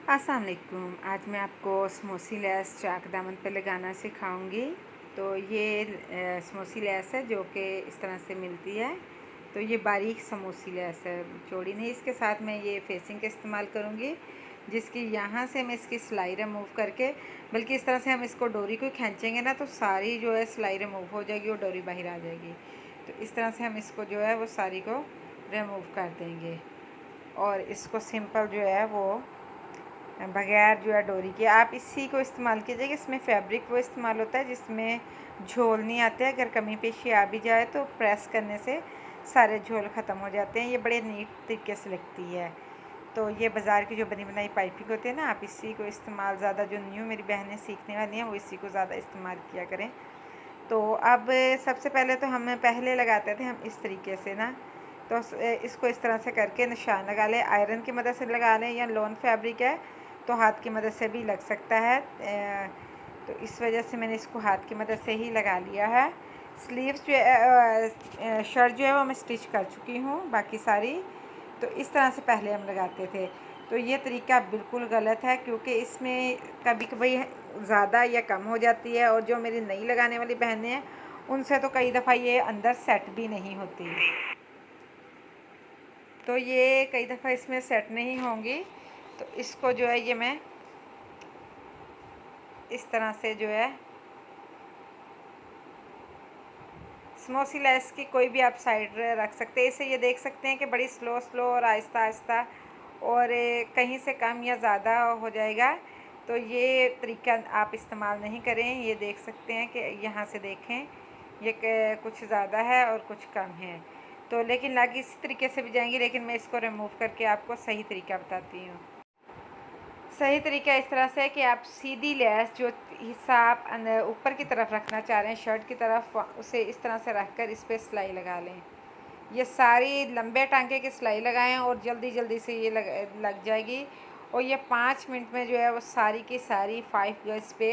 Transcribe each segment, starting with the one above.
अस्सलाम वालेकुम। आज मैं आपको समोसी लैस चाक दामन पे लगाना सिखाऊंगी। तो ये समोसी लैस है जो कि इस तरह से मिलती है। तो ये बारीक समोसी लैस है, चौड़ी नहीं। इसके साथ मैं ये फेसिंग का इस्तेमाल करूंगी, जिसकी यहाँ से मैं इसकी सिलाई रिमूव करके, बल्कि इस तरह से हम इसको डोरी को खींचेंगे ना तो सारी जो है सिलाई रिमूव हो जाएगी और डोरी बाहर आ जाएगी। तो इस तरह से हम इसको जो है वो सारी को रिमूव कर देंगे और इसको सिंपल जो है वो बगैर जो है डोरी के आप इसी को इस्तेमाल कीजिएगा। इसमें फैब्रिक वो इस्तेमाल होता है जिसमें झोल नहीं आते। अगर कमी पेशी आ भी जाए तो प्रेस करने से सारे झोल ख़त्म हो जाते हैं। ये बड़े नीट तरीके से लगती है। तो ये बाज़ार की जो बनी बनाई पाइपिंग होती है ना, आप इसी को इस्तेमाल ज़्यादा, जो न्यू मेरी बहनें सीखने वाली हैं वो इसी को ज़्यादा इस्तेमाल किया करें। तो अब सबसे पहले तो हम पहले लगाते थे हम इस तरीके से ना, तो इसको इस तरह से करके निशान लगा लें। आयरन की मदद से लगा लें या लॉन फैब्रिक है तो हाथ की मदद से भी लग सकता है। तो इस वजह से मैंने इसको हाथ की मदद से ही लगा लिया है। स्लीव्स जो है, शर्ट जो है वो मैं स्टिच कर चुकी हूँ बाकी सारी। तो इस तरह से पहले हम लगाते थे। तो ये तरीका बिल्कुल गलत है, क्योंकि इसमें कभी कभी ज़्यादा या कम हो जाती है। और जो मेरी नई लगाने वाली बहनें हैं उनसे तो कई दफ़ा ये अंदर सेट भी नहीं होती। तो ये कई दफ़ा इसमें सेट नहीं होंगी। तो इसको जो है ये मैं इस तरह से जो है समोसी लेस की कोई भी आप साइड रख सकते हैं। इसे ये देख सकते हैं कि बड़ी स्लो स्लो और आहिस्ता आहिस्ता और कहीं से कम या ज़्यादा हो जाएगा। तो ये तरीका आप इस्तेमाल नहीं करें। ये देख सकते हैं कि यहाँ से देखें ये कुछ ज़्यादा है और कुछ कम है। तो लेकिन लग इसी तरीके से भी जाएंगी, लेकिन मैं इसको रिमूव करके आपको सही तरीका बताती हूँ। सही तरीका इस तरह से है कि आप सीधी लेस जो हिस्सा आप ऊपर की तरफ रखना चाह रहे हैं शर्ट की तरफ, उसे इस तरह से रख कर इस पर सिलाई लगा लें। ये सारी लंबे टांके की सिलाई लगाएं और जल्दी जल्दी से ये लग जाएगी। और ये 5 मिनट में जो है वो सारी की सारी 5 गज पे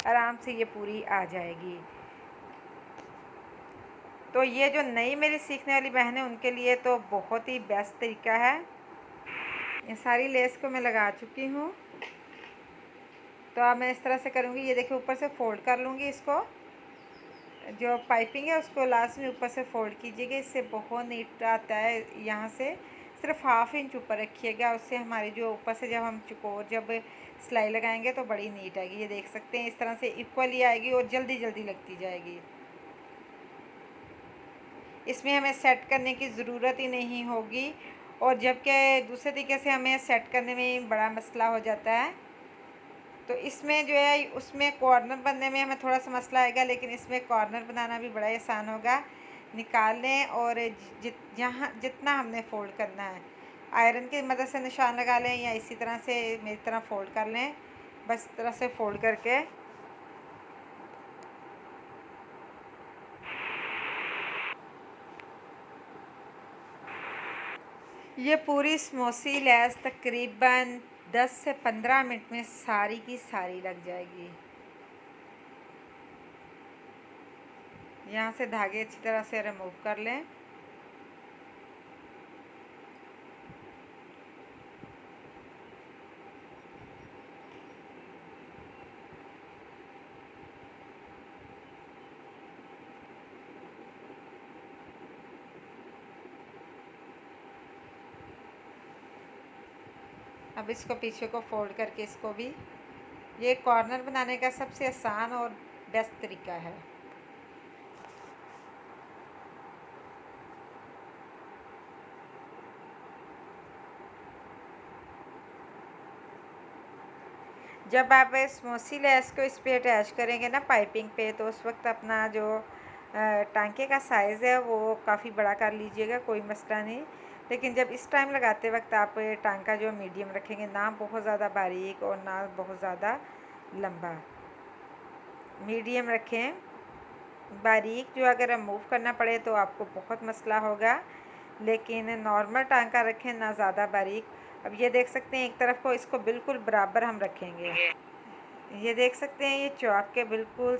आराम से ये पूरी आ जाएगी। तो ये जो नई मेरी सीखने वाली बहन है उनके लिए तो बहुत ही बेस्ट तरीका है। ये सारी लेस को मैं लगा चुकी हूँ। तो अब मैं इस तरह से करूँगी। ये देखिए ऊपर से फोल्ड कर लूँगी इसको, जो पाइपिंग है उसको लास्ट में ऊपर से फोल्ड कीजिएगा। इससे बहुत नीट आता है। यहाँ से सिर्फ 1/2 इंच ऊपर रखिएगा, उससे हमारी जो ऊपर से जब हम चुकोर जब सिलाई लगाएंगे तो बड़ी नीट आएगी। ये देख सकते हैं इस तरह से इक्वली आएगी और जल्दी जल्दी लगती जाएगी। इसमें हमें सेट करने की ज़रूरत ही नहीं होगी। और जबकि दूसरे तरीके से हमें सेट करने में बड़ा मसला हो जाता है। तो इसमें जो है उसमें कॉर्नर बनने में हमें थोड़ा सा मसला आएगा, लेकिन इसमें कॉर्नर बनाना भी बड़ा आसान होगा। निकाल लें और जहाँ जितना हमने फ़ोल्ड करना है आयरन की मदद से निशान लगा लें या इसी तरह से मेरी तरह फ़ोल्ड कर लें। बस इस तरह से फ़ोल्ड करके ये पूरी समोसी लैस तकरीबन 10 से 15 मिनट में सारी की सारी लग जाएगी। यहाँ से धागे अच्छी तरह से रिमूव कर लें। अब इसको पीछे को फोल्ड करके इसको भी, ये कॉर्नर बनाने का सबसे आसान और बेस्ट तरीका है। जब आप समोसी लेस को इस पे अटैच करेंगे ना पाइपिंग पे, तो उस वक्त अपना जो टांके का साइज़ है वो काफ़ी बड़ा कर लीजिएगा, कोई मसला नहीं। लेकिन जब इस टाइम लगाते वक्त आप टांका जो मीडियम रखेंगे, ना बहुत ज़्यादा बारीक और ना बहुत ज़्यादा लंबा, मीडियम रखें। बारीक जो अगर मूव करना पड़े तो आपको बहुत मसला होगा, लेकिन नॉर्मल टांका रखें, ना ज़्यादा बारीक। अब ये देख सकते हैं एक तरफ को इसको बिल्कुल बराबर हम रखेंगे। ये देख सकते हैं ये चौक के बिल्कुल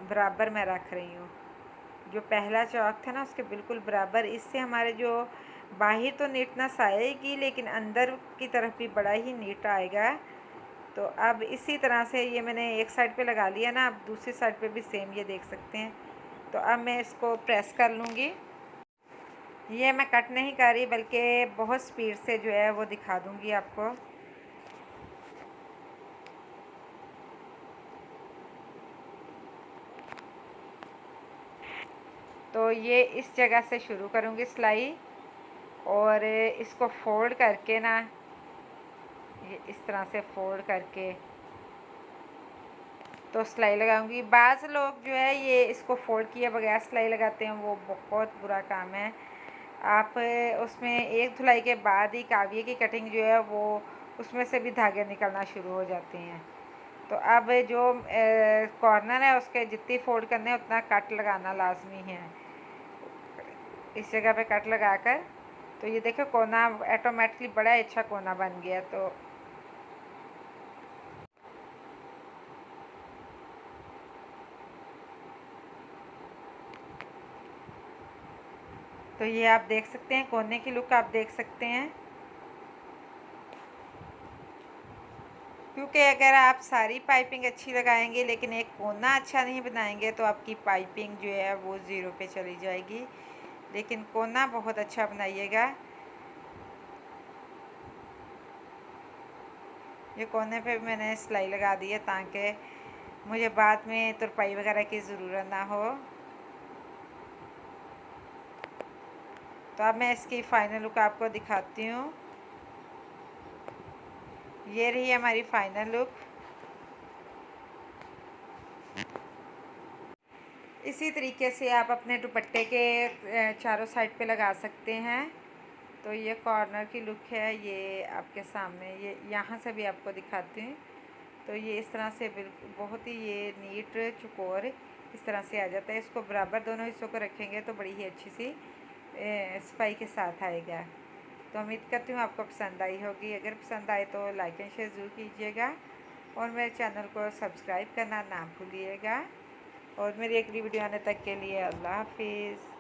बराबर मैं रख रही हूँ। जो पहला चौक था ना उसके बिल्कुल बराबर। इससे हमारे जो बाहर तो नीटनेस आएगी, लेकिन अंदर की तरफ भी बड़ा ही नीट आएगा। तो अब इसी तरह से ये मैंने एक साइड पे लगा लिया ना, अब दूसरी साइड पे भी सेम ये देख सकते हैं। तो अब मैं इसको प्रेस कर लूँगी। ये मैं कट नहीं कर रही, बल्कि बहुत स्पीड से जो है वो दिखा दूँगी आपको। तो ये इस जगह से शुरू करूँगी सिलाई, और इसको फोल्ड करके ना, ये इस तरह से फोल्ड करके तो सिलाई लगाऊंगी। बाज़ लोग जो है ये इसको फोल्ड किए बगैर सिलाई लगाते हैं, वो बहुत बुरा काम है। आप उसमें एक धुलाई के बाद ही काविये की कटिंग जो है वो उसमें से भी धागे निकलना शुरू हो जाते हैं। तो अब जो कॉर्नर है उसके जितनी फोल्ड करने हैं उतना कट लगाना लाजमी है। इस जगह पे कट लगाकर तो ये देखो कोना ऑटोमेटिकली बड़ा अच्छा कोना बन गया। तो ये आप देख सकते हैं, कोने की लुक आप देख सकते हैं। क्योंकि अगर आप सारी पाइपिंग अच्छी लगाएंगे लेकिन एक कोना अच्छा नहीं बनाएंगे तो आपकी पाइपिंग जो है वो ज़ीरो पे चली जाएगी। लेकिन कोना बहुत अच्छा बनाइएगा। ये कोने पे मैंने सिलाई लगा दी है ताकि मुझे बाद में तुरपाई वगैरह की ज़रूरत ना हो। तो अब मैं इसकी फ़ाइनल लुक आपको दिखाती हूँ। ये रही हमारी फ़ाइनल लुक। इसी तरीके से आप अपने दुपट्टे के चारों साइड पे लगा सकते हैं। तो ये कॉर्नर की लुक है, ये आपके सामने, ये यहाँ से भी आपको दिखाती हूँ। तो ये इस तरह से बिल्कुल बहुत ही ये नीट चौकोर इस तरह से आ जाता है। इसको बराबर दोनों हिस्सों को रखेंगे तो बड़ी ही अच्छी सी सफाई के साथ आएगा। तो उम्मीद करती हूँ आपको पसंद आई होगी। अगर पसंद आए तो लाइक एंड शेयर ज़रूर कीजिएगा, और मेरे चैनल को सब्सक्राइब करना ना भूलिएगा। और मेरी अगली वीडियो आने तक के लिए अल्लाह हाफिज़।